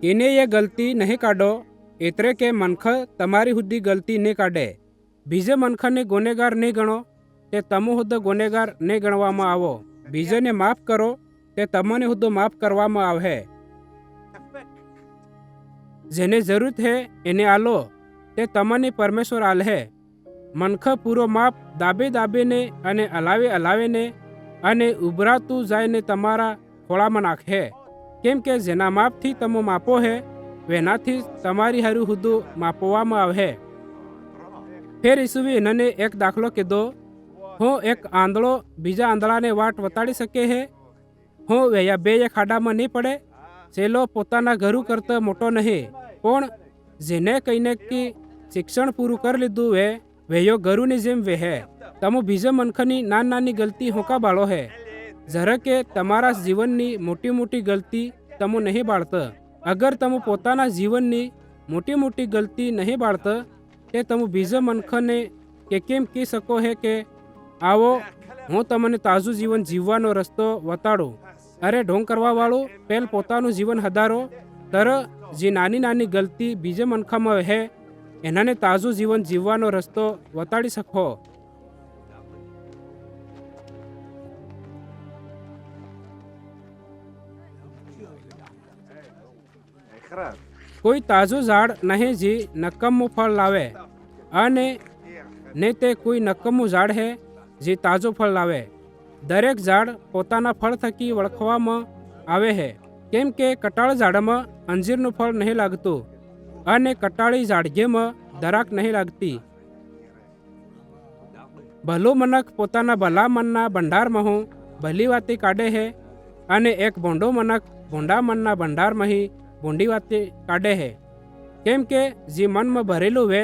એને એ ગલતી નહીં કાઢો એટલે કે મનખ તમારી સુધી ગલતી નહીં કાઢે. બીજે મનખને ગુનેગાર નહીં ગણો તે તમે હુદ્દ ગુનેગાર નહીં ગણવામાં આવો. બીજાને માફ કરો તે તમને હુદ્દ માફ કરવામાં આવે. જેને જરૂર છે એને આલો તે તમને પરમેશ્વર આલહે. મનખ પૂરો માપ દાબે દાબીને અને હલાવીને અને ઉભરાતું જાયને તમારા ખોળામાં નાખે. કેમ કે જેના માપથી તમે માપો હે વેનાથી તમારી હારું હુદ્દું માપવામાં આવે. ફેર ઈસુએ એને એક દાખલો કીધો. હું એક આંધળો બીજા આંધળાને વાટ વતાડી શકે હે? હું વૈયા બે એ ખાડામાં નહીં પડે? ચેલો પોતાના ઘરું કરતાં મોટો નહીં, પણ જેને કહીને કે શિક્ષણ પૂરું કરી લીધું વે વૈયો ગરુની જેમ વેહે. તમે બીજા મનખની નાની ગલતી હોંકા બાળો હે. જરા કે તમારા જીવનની મોટી મોટી ગલતી તમે નહીં બાળતા. અગર તમે પોતાના જીવનની મોટી ગલતી નહીં બાળતા તે તમે બીજા મનખને કે કેમ કહી શકો હે કે આવો હું તમને તાજું જીવન જીવવાનો રસ્તો વતાડું. અરે ઢોંગ કરવાવાળું પહેલ પોતાનું જીવન હદારો તર જે નાની ગલતી બીજા મનખામાં હે એનાને તાજું જીવન જીવવાનો રસ્તો વતાડી શકો. કોઈ તાજું ઝાડ નહીં જે નકમું ફળ લાવે અને ને તે કોઈ નકમું ઝાડ હે જે તાજું ફળ લાવે. દરેક ઝાડ પોતાના ફળ થકી ઓળખવામાં આવે છે. કેમ કે કટાળ ઝાડમાં અંજીરનું ફળ નહીં લાગતું અને કટાળી ઝાડગેમાં દરાક નહીં લાગતી. ભલું મનખ પોતાના ભલા મનના ભંડારમાં ભલી વાતી કાઢે છે અને એક ભોંડો મનખ ભોંડા મનના ભંડારમાં ભૂંડી વાતી કાઢે છે. કેમ કે જે મનમાં ભરેલું વે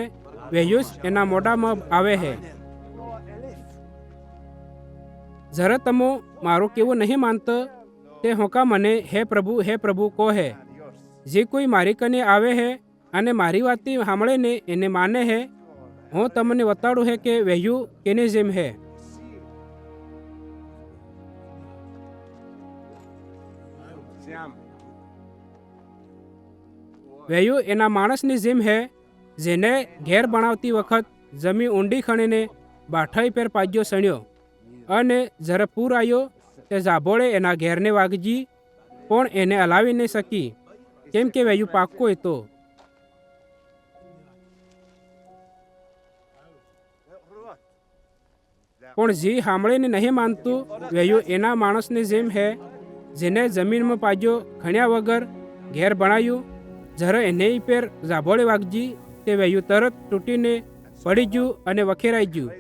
વેયુસ એના મોઢામાં આવે છે. જરા તમે મારું કેવું નહીં માનતો તે હોકા મને હે પ્રભુ કહો હે. જે કોઈ મારી કને આવે હે અને મારી વાતી સાંભળીને એને માને હે હું તમને બતાડું હે કે વહેયું કેને જેમ હે. વહેયું એના માણસની જેમ હે જેને ઘેર બનાવતી વખત જમીન ઊંડી ખણીને બાઠાઈ પર પાજ્યો સણ્યો અને જ્યારે પૂર આવ્યો તે ઝાભોળે એના ઘેરને વાગજી પણ એને હલાવી નહીં શકી કેમ કે વહેયું પાક્કો હતો. પણ જે સાંભળીને નહીં માનતું વહેયું એના માણસની જેમ હે જેને જમીનમાં પાજ્યો ખણ્યા વગર ઘેર બનાવ્યું. જ્યારે એને પેર ઝાભોળે વાગજી તે વહેયું તરત તૂટીને પડી ગયું અને વખેરાઈ ગયું.